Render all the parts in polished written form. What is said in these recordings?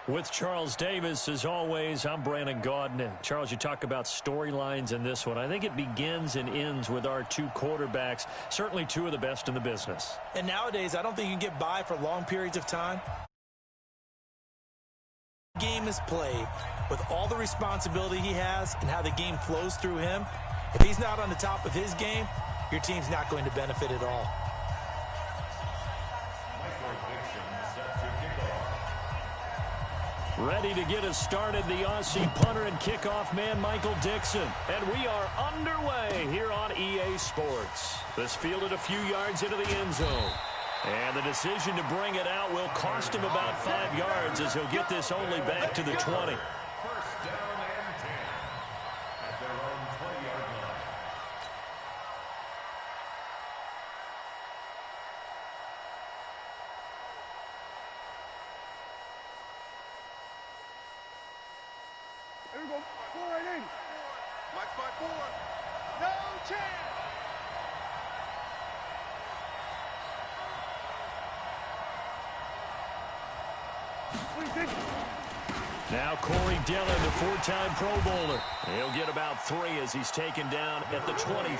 With Charles Davis, as always, I'm Brandon Gaudin. Charles, you talk about storylines in this one. I think it begins and ends with our two quarterbacks, certainly two of the best in the business. And nowadays, I don't think you can get by for long periods of time. The game is played with all the responsibility he has and how the game flows through him. If he's not on the top of his game, your team's not going to benefit at all. Ready to get us started, the Aussie punter and kickoff man, Michael Dixon. And we are underway here on EA Sports. This fielded a few yards into the end zone. And the decision to bring it out will cost him about 5 yards as he'll get this only back to the 20. First down and 10 at their own 20-yard line. Here we go. 480. Mike by 4. No chance. Now Corey Dillon, the four-time Pro Bowler. He'll get about 3 as he's taken down at the 23.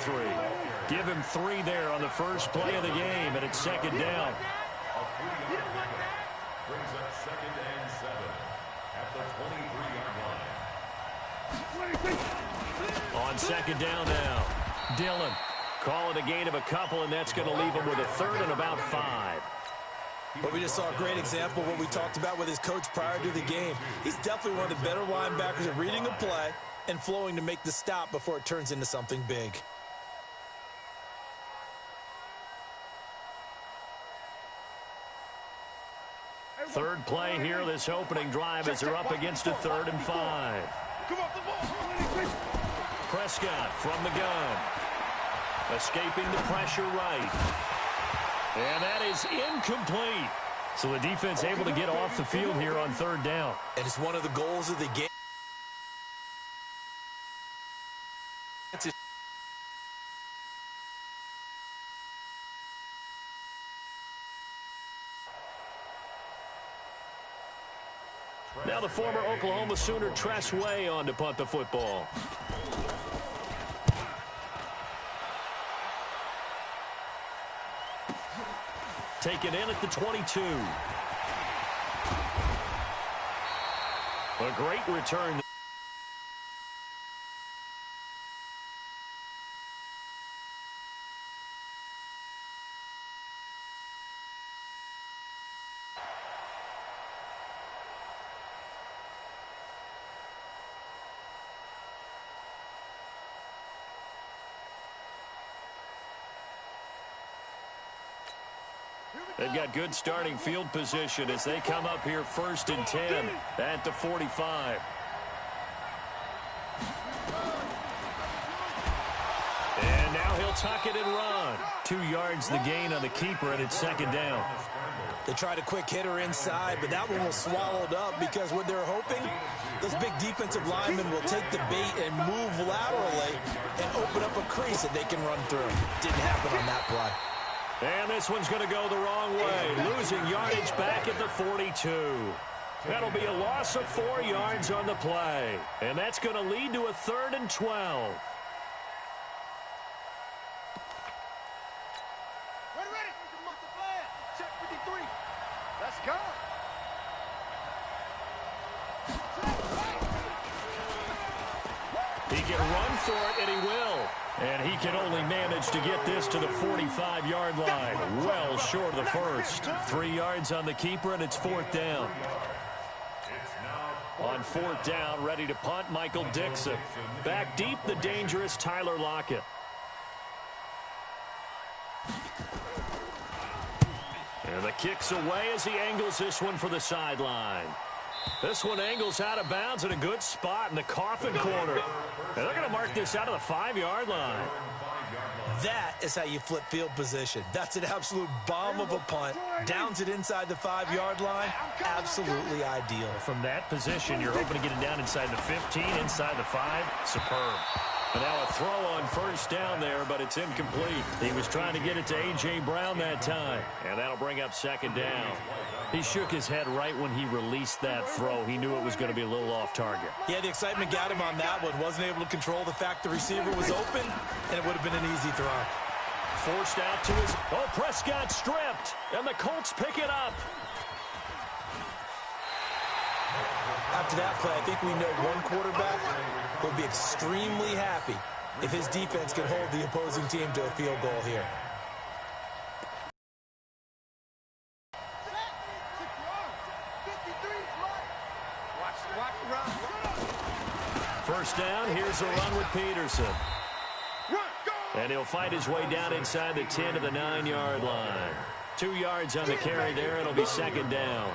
Give him 3 there on the first play of the game, and it's second down. A 3-yard pickup brings up second and 7 at the 23-yard line. On second down now, Dillon. Call it a gain of a couple, and that's going to leave him with a third and about 5. But we just saw a great example of what we talked about with his coach prior to the game. He's definitely one of the better linebackers at reading a play and flowing to make the stop before it turns into something big. Third play here, this opening drive as they're up against a 3rd and 5. Prescott from the gun. Escaping the pressure right. And that is incomplete. So the defense able to get off the field here on 3rd down. And it's one of the goals of the game. Now the former Oklahoma Sooner Tress Way on to punt the football. Taken in at the 22. A great return. They've got good starting field position as they come up here 1st and 10 at the 45. And now he'll tuck it and run. 2 yards the gain on the keeper, and it's 2nd down. They tried a quick hitter inside, but that one was swallowed up because what they're hoping, those big defensive linemen will take the bait and move laterally and open up a crease that they can run through. Didn't happen on that play. And this one's going to go the wrong way, losing yardage back at the 42. That'll be a loss of 4 yards on the play. And that's going to lead to a 3rd and 12. Ready. Check 53. Let's go. He can run for it, and he will. And he can only manage to get this to the 45-yard line. Well short of the first. 3 yards on the keeper, and it's 4th down. On 4th down, ready to punt, Michael Dixon. Back deep, the dangerous Tyler Lockett. And the kick's away as he angles this one for the sideline. This one angles out of bounds in a good spot in the coffin corner. And they're going to mark this out of the 5-yard line. That is how you flip field position. That's an absolute bomb of a punt. Downs it inside the 5-yard line. Absolutely ideal. From that position, you're hoping to get it down inside the 15, inside the 5. Superb. And now a throw on first down there, but it's incomplete. He was trying to get it to A.J. Brown that time, and that'll bring up second down. He shook his head right when he released that throw. He knew it was going to be a little off target. Yeah, the excitement got him on that one. Wasn't able to control the fact the receiver was open, and it would have been an easy throw. Forced out to his... Oh, Prescott stripped, and the Colts pick it up. After that play, I think we know one quarterback will be extremely happy if his defense can hold the opposing team to a field goal here. First down, here's a run with Peterson. And he'll fight his way down inside the 10 to the 9-yard line. 2 yards on the carry there. It'll be second down.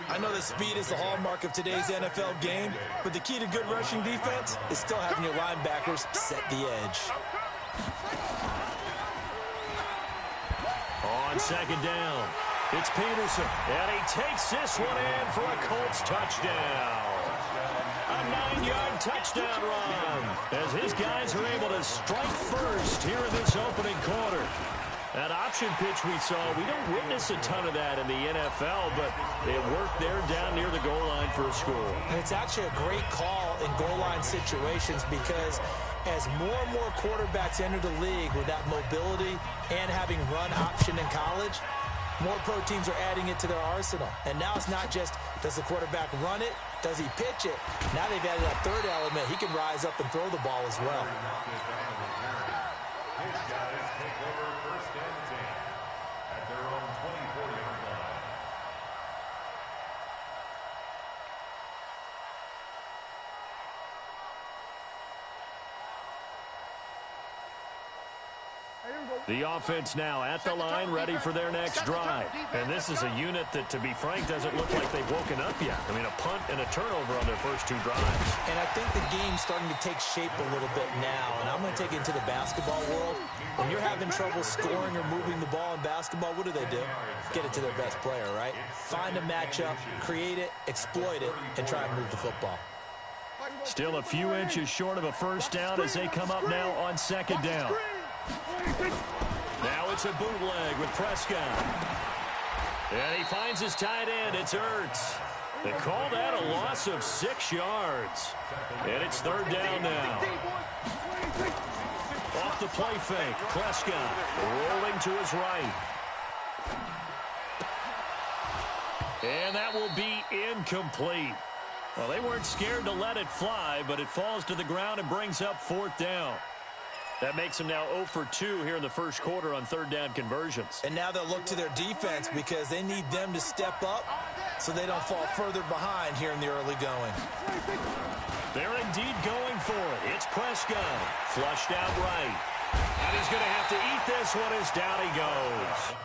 I know that speed is the hallmark of today's NFL game, but the key to good rushing defense is still having your linebackers set the edge. On second down, it's Peterson, and he takes this one in for a Colts touchdown. A 9-yard touchdown run as his guys are able to strike first here in this opening quarter. That option pitch we saw, we don't witness a ton of that in the NFL, but it worked there down near the goal line for a score. And it's actually a great call in goal line situations because as more and more quarterbacks enter the league with that mobility and having run option in college, more pro teams are adding it to their arsenal. And now it's not just, does the quarterback run it? Does he pitch it? Now they've added that third element. He can rise up and throw the ball as well. His guys take over first and 10 at their own 24-yard line. The offense now at the line, ready for their next drive. And this is a unit that, to be frank, doesn't look like they've woken up yet. I mean, a punt and a turnover on their first 2 drives. And I think the game's starting to take shape a little bit now. And I'm going to take it into the basketball world. When you're having trouble scoring or moving the ball in basketball, what do? Get it to their best player, right? Find a matchup, create it, exploit it, and try and move the football. Still a few inches short of a first down as they come up now on second down. Now it's a bootleg with Prescott. And he finds his tight end. It's Ertz. They call that a loss of 6 yards. And it's third down now. Off the play fake, Prescott rolling to his right. And that will be incomplete. Well, they weren't scared to let it fly, but it falls to the ground and brings up fourth down. That makes them now 0 for 2 here in the first quarter on third down conversions. And now they'll look to their defense because they need them to step up so they don't fall further behind here in the early going. They're indeed going for it. It's Prescott. Flushed out right. And he's going to have to eat this one as down he goes.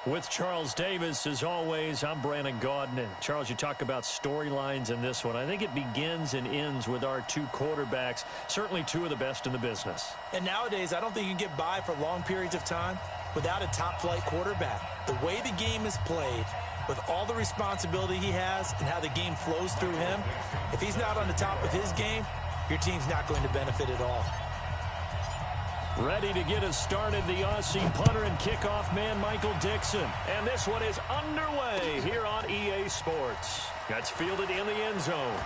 With Charles Davis, as always, I'm Brandon Gaudin. Charles, you talk about storylines in this one. I think it begins and ends with our two quarterbacks, certainly two of the best in the business. And nowadays, I don't think you can get by for long periods of time without a top-flight quarterback. The way the game is played, with all the responsibility he has and how the game flows through him, if he's not on the top of his game, your team's not going to benefit at all. Ready to get us started, the Aussie punter and kickoff man, Michael Dixon. And this one is underway here on EA Sports. That's fielded in the end zone.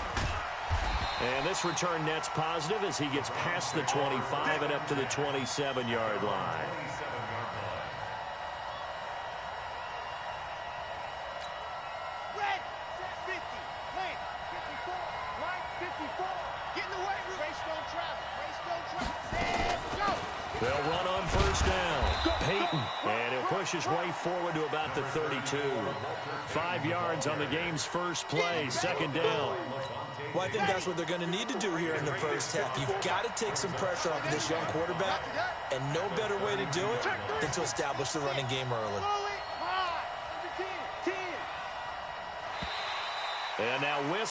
And this return net's positive as he gets past the 25 and up to the 27-yard line. Red, 50, lane, 54, line 54. Get in the way, race don't travel, set, go. They'll run on first down. Peyton, and he'll push his way forward to about the 32. 5 yards on the game's first play, second down. Well, I think that's what they're going to need to do here in the first half. You've got to take some pressure off of this young quarterback, and no better way to do it than to establish the running game early. And now West.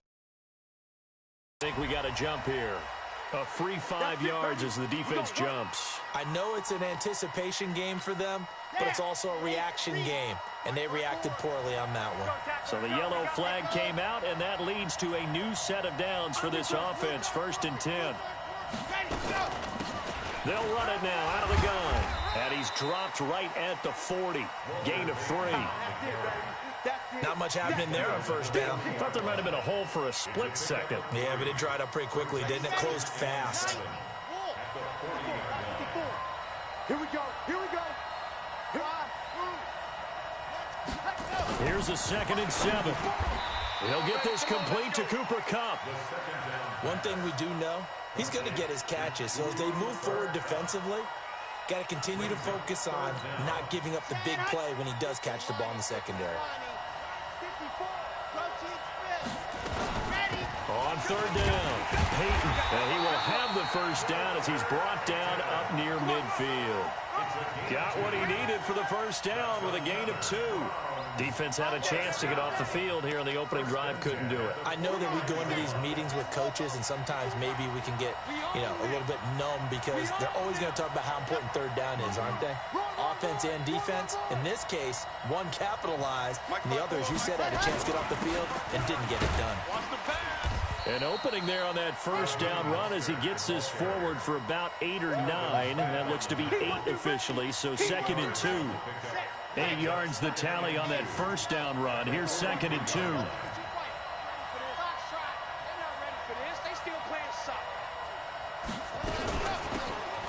I think we got a jump here. A free 5 yards as the defense jumps. I know it's an anticipation game for them, but it's also a reaction game, and they reacted poorly on that one. So the yellow flag came out, and that leads to a new set of downs for this offense. 1st and 10. They'll run it now out of the gun. And he's dropped right at the 40. Gain of 3. Not much happening there on first down. Thought there might have been a hole for a split second. Yeah, but it dried up pretty quickly, didn't it? Closed fast. Here we go. Here we go. Here's a 2nd and 7. He'll get this complete to Cooper Kupp. One thing we do know, he's going to get his catches. So as they move forward defensively, got to continue to focus on not giving up the big play when he does catch the ball in the secondary. On 3rd down. Peyton, and he will have the first down as he's brought down up near midfield. Got what he needed for the first down with a gain of 2. Defense had a chance to get off the field here on the opening drive, couldn't do it. I know that we go into these meetings with coaches, and sometimes maybe we can get, a little bit numb because they're always going to talk about how important third down is, aren't they? Offense and defense. In this case, one capitalized, and the other, as you said, had a chance to get off the field and didn't get it done. An opening there on that first down run as he gets this forward for about 8 or 9. That looks to be 8 officially, so 2nd and 2. 8 yards the tally on that first down run. Here's 2nd and 2.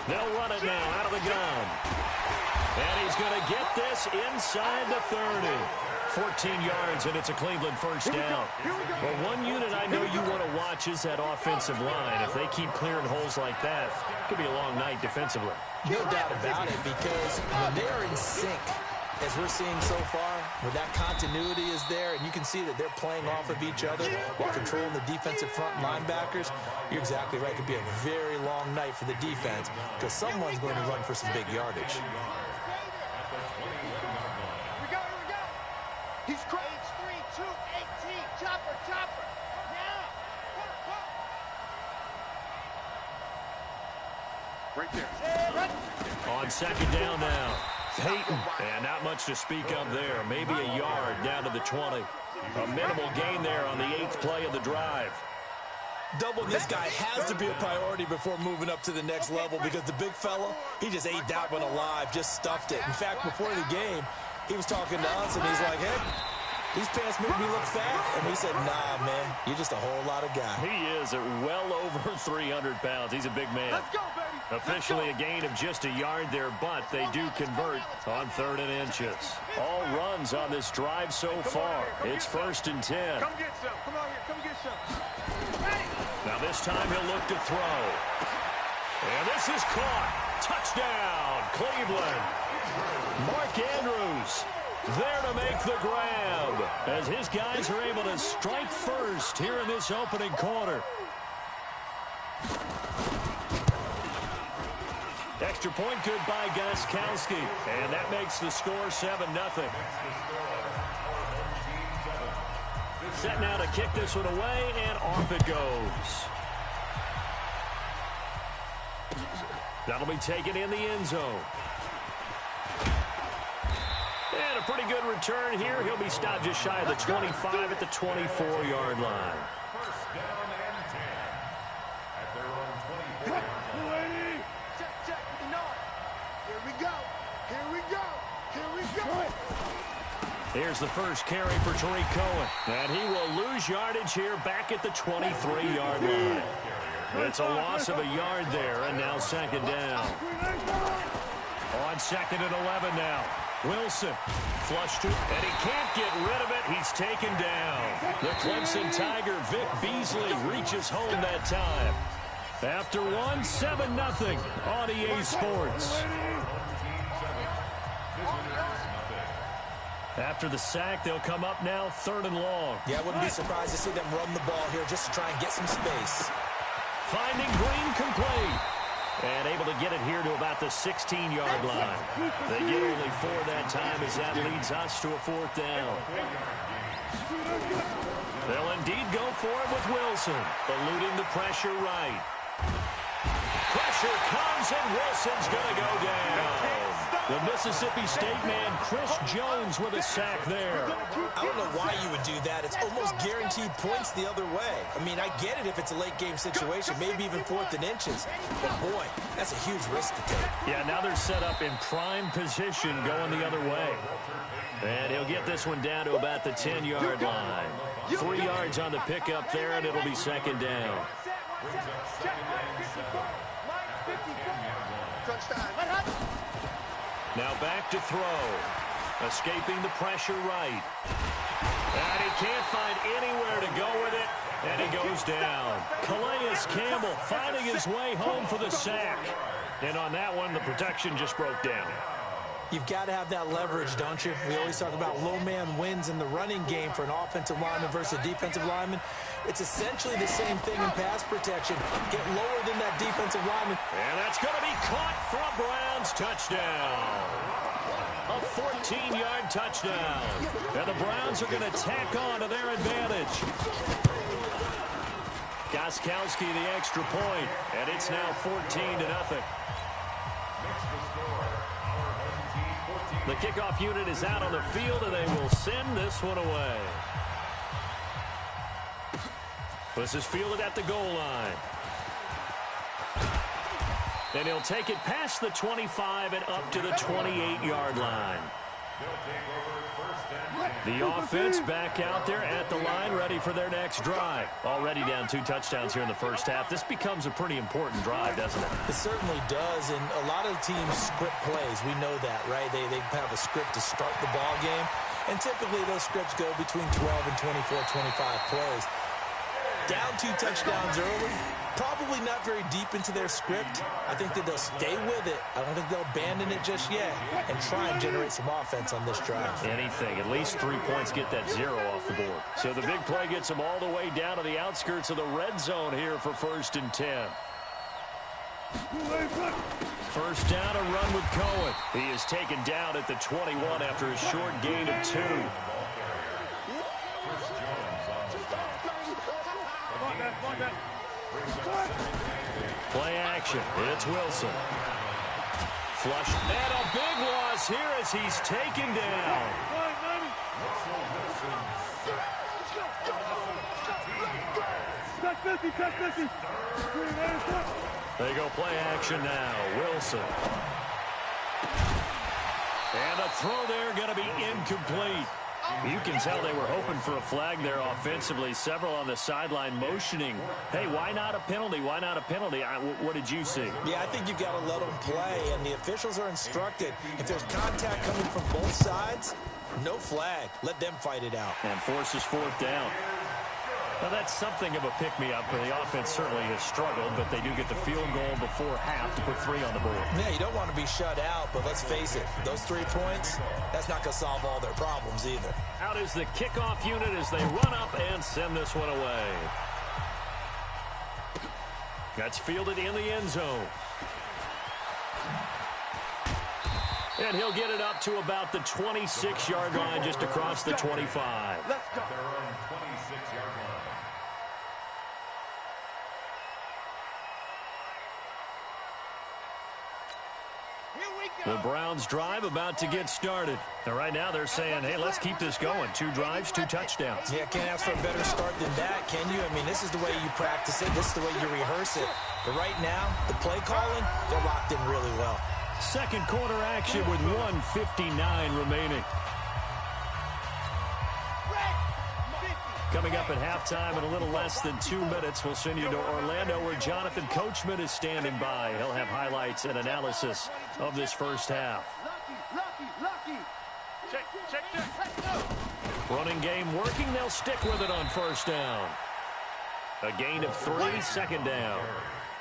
They'll run it now out of the gun. And he's going to get this inside the 30. 14 yards, and it's a Cleveland first down. Well, one unit I know you want to watch is that offensive line. If they keep clearing holes like that, it could be a long night defensively. No doubt about it, because when they are in sync, as we're seeing so far, where that continuity is there, and you can see that they're playing off of each other while controlling the defensive front linebackers, you're exactly right. It could be a very long night for the defense because someone's going to run for some big yardage. He's crazy. 3, 2, 18. Chopper. Now. Right there. On 2nd down now. Peyton. And not much to speak of there. Maybe a yard down to the 20. A minimal gain there on the 8th play of the drive. Doubling this guy has to be a priority before moving up to the next level because the big fella, he just ate that one alive, just stuffed it. In fact, before the game, he was talking to us, and he's like, hey, these pants make me look fat. And we said, nah, man, you're just a whole lot of guy. He is at well over 300 pounds. He's a big man. Let's go, baby. Officially a gain of just a yard there, but they do convert on 3rd and inches. All runs on this drive so far. It's 1st and 10. Come get some. Come on here. Come get some. Now this time he'll look to throw. And this is caught. Touchdown, Cleveland. Mark Andrews there to make the grab as his guys are able to strike first here in this opening quarter. Extra point good by Gostkowski, and that makes the score 7-0. Set now to kick this one away, and off it goes. That'll be taken in the end zone. And a pretty good return here. He'll be stopped just shy of the 25 at the 24-yard line. First down and 10. At their own 24. Check. Here we go. Here's the first carry for Tariq Cohen. And he will lose yardage here back at the 23-yard line. It's a loss of a yard there, and now 2nd down. On 2nd and 11 now. Wilson flushed to, and he can't get rid of it. He's taken down. The Clemson Tiger, Vic Beasley, reaches home that time. After 7-0 on EA Sports. After the sack, they'll come up now 3rd and long. Yeah, I wouldn't be surprised to see them run the ball here just to try and get some space. Finding Green complete. And able to get it here to about the 16-yard line. They get only 4 that time as that leads us to a 4th down. They'll indeed go for it with Wilson, eluding the pressure right. Pressure comes, and Wilson's going to go down. The Mississippi State man, Chris Jones, with a sack there. I don't know why you would do that. It's almost guaranteed points the other way. I mean, I get it if it's a late-game situation, maybe even 4th and inches. But, boy, that's a huge risk to take. Yeah, now they're set up in prime position going the other way. And he'll get this one down to about the 10-yard line. 3 yards on the pickup there, and it'll be 2nd down. Now back to throw. Escaping the pressure right. And he can't find anywhere to go with it. And he goes down. Calais Campbell finding his way home for the sack. And on that one, the protection just broke down. You've got to have that leverage, don't you? We always talk about low man wins in the running game for an offensive lineman versus a defensive lineman. It's essentially the same thing in pass protection. Get lower than that defensive lineman. And that's going to be caught for a Browns touchdown. A 14-yard touchdown. And the Browns are going to tack on to their advantage. Gostkowski the extra point, and it's now 14-0. The kickoff unit is out on the field, and they will send this one away. This is fielded at the goal line. And he'll take it past the 25 and up to the 28-yard line. The offense back out there at the line, ready for their next drive. Already down 2 touchdowns here in the first half. This becomes a pretty important drive, doesn't it? It certainly does, and a lot of teams script plays. We know that, right? They have a script to start the ball game, and typically those scripts go between 12 and 24, 25 plays. Down 2 touchdowns early, probably not very deep into their script. I think that they'll stay with it. I don't think they'll abandon it just yet and try and generate some offense on this drive. Anything. At least 3 points, get that 0 off the board. So the big play gets them all the way down to the outskirts of the red zone here for 1st and 10. First down, a run with Cohen. He is taken down at the 21 after a short gain of 2. Play action. It's Wilson. Flush. And a big loss here as he's taken down. They go play action now. Wilson. And the throw there going to be incomplete. You can tell they were hoping for a flag there offensively. Several on the sideline motioning. Hey, why not a penalty? Why not a penalty? What did you see? Yeah, I think you've got to let them play, and the officials are instructed. If there's contact coming from both sides, no flag. Let them fight it out. And forces 4th down. Well, that's something of a pick-me-up. The offense certainly has struggled, but they do get the field goal before half to put 3 on the board. Yeah, you don't want to be shut out, but let's face it, those 3 points, that's not going to solve all their problems either. Out is the kickoff unit as they run up and send this one away. That's fielded in the end zone. And he'll get it up to about the 26-yard line, just across the 25. Let's go. Their own 26-yard line. The Browns drive about to get started. And right now they're saying, hey, let's keep this going. 2 drives, 2 touchdowns. Yeah, can't ask for a better start than that, can you? I mean, this is the way you practice it. This is the way you rehearse it. But right now, the play calling, they're locked in really well. Second quarter action with 1:59 remaining. Coming up at halftime in a little less than 2 minutes, we'll send you to Orlando where Jonathan Coachman is standing by. He'll have highlights and analysis of this first half. Running game working. They'll stick with it on first down. A gain of 3, 2nd down.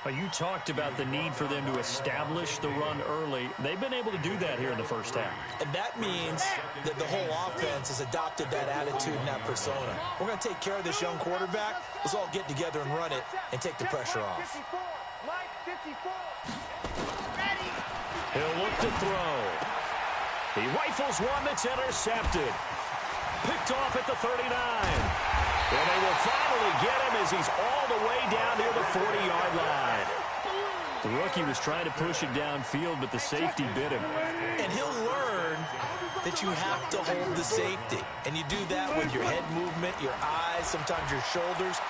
You talked about the need for them to establish the run early. They've been able to do that here in the first half. And that means that the whole offense has adopted that attitude and that persona. We're going to take care of this young quarterback. Let's all get together and run it and take the pressure off. He'll look to throw. He rifles one that's intercepted. Picked off at the 39. And they will finally get him as he's all the way down near the 40-yard line. The rookie was trying to push it downfield, but the safety bit him. And he'll learn that you have to hold the safety. And you do that with your head movement, your eyes, sometimes your shoulders.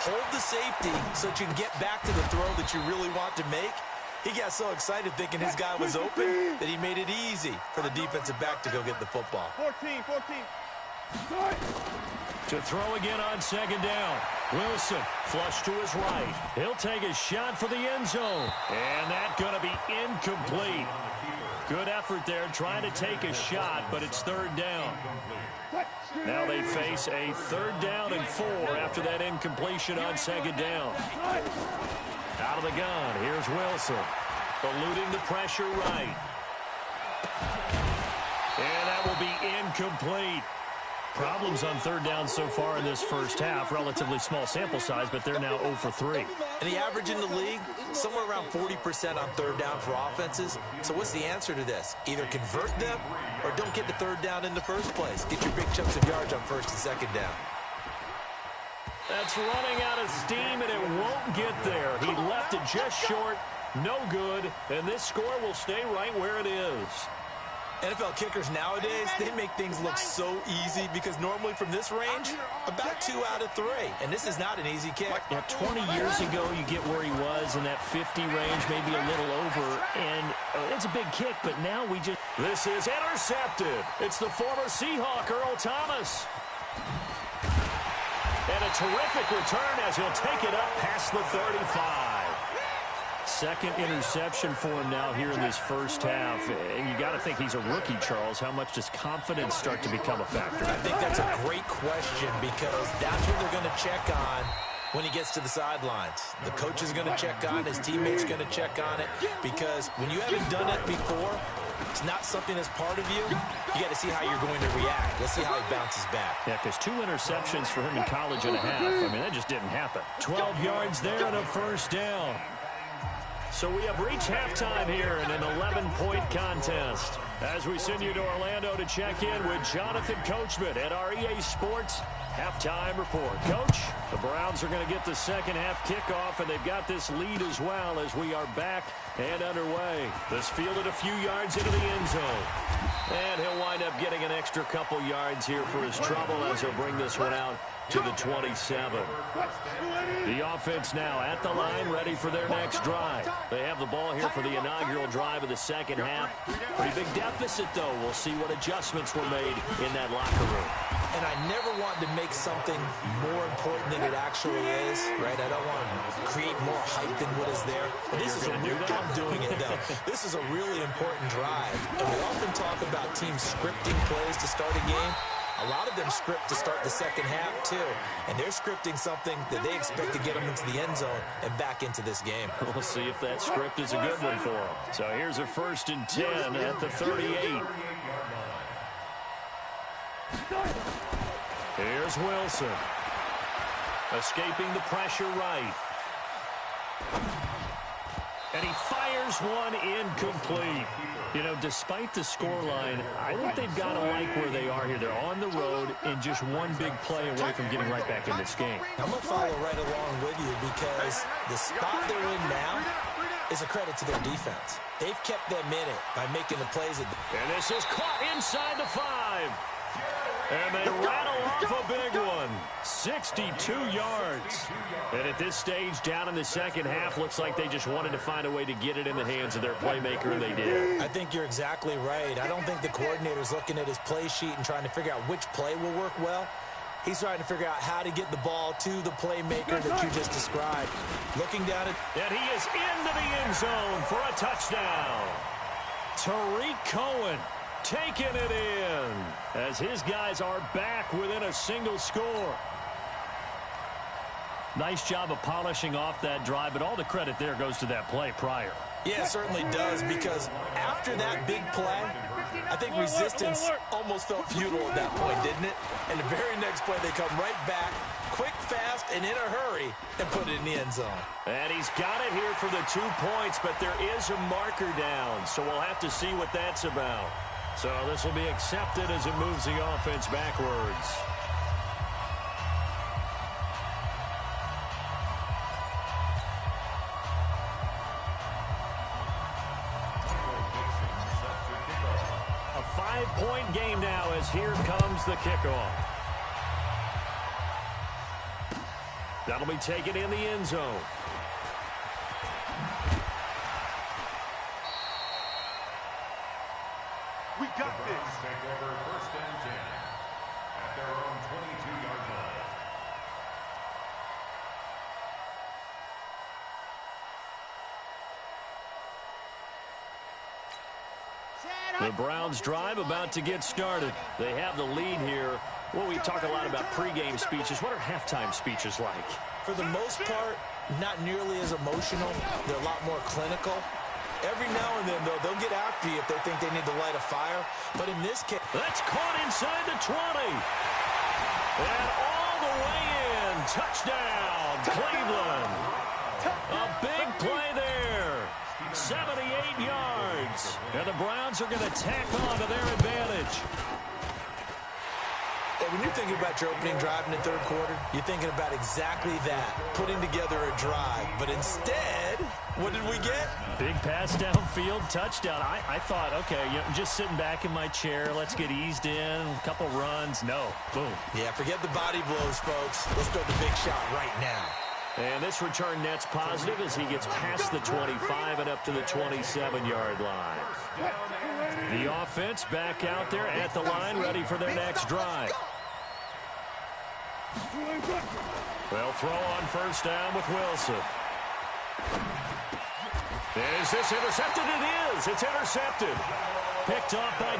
Hold the safety so that you can get back to the throw that you really want to make. He got so excited thinking his guy was open that he made it easy for the defensive back to go get the football. 14. To throw again on 2nd down. Wilson flush to his right. He'll take a shot for the end zone. And that's going to be incomplete. Good effort there trying to take a shot, but it's 3rd down. Now they face a 3rd down and 4 after that incompletion on 2nd down. Out of the gun, here's Wilson. Eluding the pressure right. be incomplete. Problems on third down so far in this first half. Relatively small sample size, but they're now 0 for 3. And the average in the league, somewhere around 40% on third down for offenses. So what's the answer to this? Either convert them or don't get the third down in the first place. Get your big chunks of yards on first and second down. That's running out of steam, and it won't get there. He left it just short. No good. And this score will stay right where it is. NFL kickers nowadays, they make things look so easy because normally from this range, about 2 out of 3. And this is not an easy kick. Yeah, 20 years ago, you get where he was in that 50 range, maybe a little over. And it's a big kick, but now we just... This is intercepted. It's the former Seahawk, Earl Thomas. And a terrific return as he'll take it up past the 35. Second interception for him now here in this first half. And you got to think he's a rookie, Charles. How much does confidence start to become a factor? I think that's a great question because that's what they're going to check on when he gets to the sidelines. The coach is going to check on it. His teammates going to check on it because when you haven't done it before, it's not something that's part of you. You got to see how you're going to react. Let's see how he bounces back. Yeah, because 2 interceptions for him in college and a half. I mean, that just didn't happen. 12 yards there and a first down. So we have reached halftime here in an 11-point contest. As we send you to Orlando to check in with Jonathan Coachman at our EA Sports Halftime Report. Coach, the Browns are going to get the second half kickoff, and they've got this lead as well as we are back and underway. This fielded a few yards into the end zone. And he'll wind up getting an extra couple yards here for his trouble as he'll bring this one out to the 27. The offense now at the line, ready for their next drive. They have the ball here for the inaugural drive of the second half. Pretty big deficit, though. We'll see what adjustments were made in that locker room. And I never want to make something more important than it actually is, right? I don't want to create more hype than what is there. But this is I'm doing it, though. This is a really important drive. And we often talk about teams scripting plays to start a game. A lot of them script to start the second half, too. And they're scripting something that they expect to get them into the end zone and back into this game. We'll see if that script is a good one for them. So here's a 1st and 10 at the 38. Here's Wilson. Escaping the pressure right. And he fires one incomplete. You know, despite the scoreline, I think they've got to like where they are here. They're on the road and just one big play away from getting right back in this game. I'm going to follow right along with you because the spot they're in now is a credit to their defense. They've kept them in it by making the plays. And this is caught inside the 5. And they rattle off a big one. 62 yards. And at this stage, down in the second half, looks like they just wanted to find a way to get it in the hands of their playmaker, and they did. I think you're exactly right. I don't think the coordinator's looking at his play sheet and trying to figure out which play will work well. He's trying to figure out how to get the ball to the playmaker that you just described. Looking down at... And he is into the end zone for a touchdown. Tariq Cohen taking it in as his guys are back within a single score. Nice job of polishing off that drive, but all the credit there goes to that play prior. Yeah, it certainly does, because after that big play, I think resistance almost felt futile at that point, didn't it? And the very next play, they come right back, quick, fast, and in a hurry, and put it in the end zone. And he's got it here for the 2 points, but there is a marker down, so we'll have to see what that's about. So this will be accepted as it moves the offense backwards. A 5-point game now as here comes the kickoff. That'll be taken in the end zone. We got this. Take over 1st and 10 at their own 22-yard line. The Browns drive about to get started. They have the lead here. Well, we talk a lot about pregame speeches. What are halftime speeches like? For the most part, not nearly as emotional. They're a lot more clinical. Every now and then, though, they'll get after you if they think they need to light a fire. But in this case... That's caught inside the 20. And all the way in. Touchdown, Cleveland. A big play there. 78 yards. And the Browns are going to tack on to their advantage. When you're thinking about your opening drive in the third quarter, you're thinking about exactly that, putting together a drive. But instead, what did we get? Big pass downfield, touchdown. I thought, okay, just sitting back in my chair, let's get eased in, a couple runs. No, boom. Yeah, forget the body blows, folks. Let's throw the big shot right now. And this return net's positive as he gets past the 25 and up to the 27-yard line. The offense back out there at the line, ready for their next drive. They'll throw on first down with Wilson. Is this intercepted? It is. It's intercepted. Picked off by